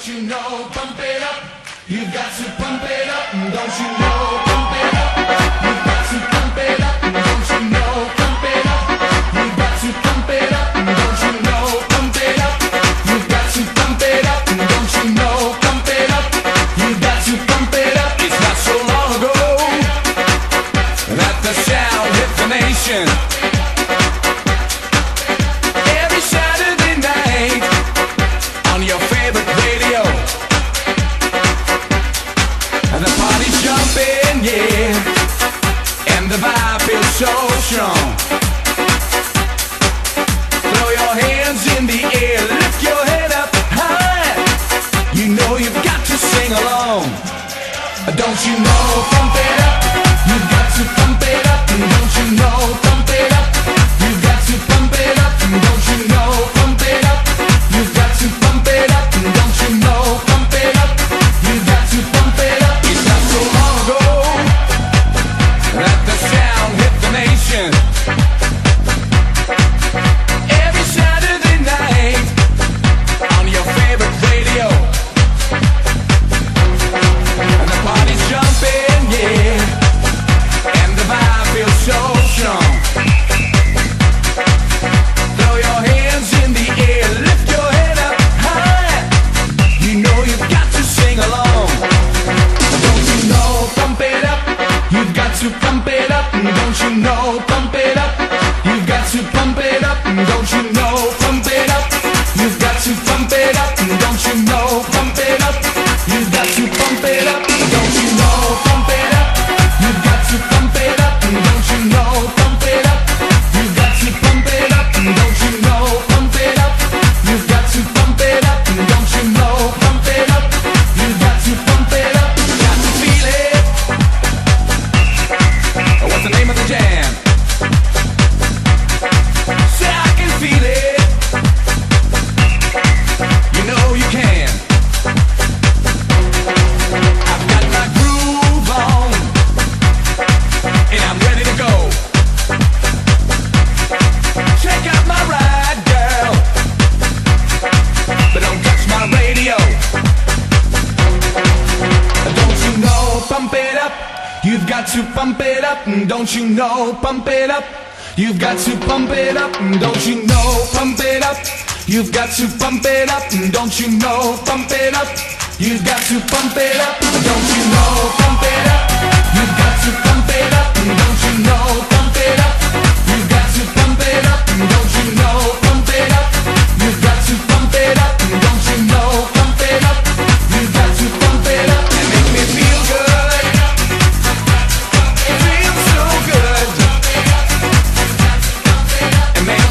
Don't you know, pump it up. You've got to pump it up. Don't you know, pump it up. You've got to pump it up. Don't you know, pump it up. You've got to pump it up. Don't you know, pump it up. You've got to pump it up. Don't you know, pump it up. You've got to pump it up. It's not so long ago that the sound hit the nation. Every Saturday night on your favorite radio, and the party's jumping, yeah, and the vibe feels so strong. Throw your hands in the air, lift your head up high. You know you've got to sing along. Don't you know, pump it up. You've got to pump it up. Don't you know, pump it up. You've got to pump it up. Don't you know, pump it up. You've got to pump it up. Don't you know, pump it up. You've got to pump it up. It's not so long ago that the sound hit the nation. Every Saturday night on your favorite radio, and the party's jumping, yeah, and the vibe feels so strong. Throw your hands in the air, lift your head up high. You know you've got to sing along. Don't you know, pump it up. You've got to pump it up. Don't you know, pump it up. You've got to pump it up. Don't you know, pump it up. You've got to pump it up. Don't you know, pump it up. You've got to pump it up. Don't you know, pump it up. You've got to pump it up. Don't you know, pump it up. You've got to pump it up. Don't you know, pump it up. You've got to pump it up. Don't you know, pump it up. You've got to pump it up. Got to feel it. What's the name of the jam? Say I can feel it. You know you can. I've got my groove on, and I'm ready to go. Check out my ride, girl, but don't touch my radio. Don't you know, pump it up. You've got to pump it up. Don't you know, pump it up. You've got to pump it up. Don't you know, pump it up. You've got to pump it up. Don't you know, pump it up. You've got to pump it up. Don't you know?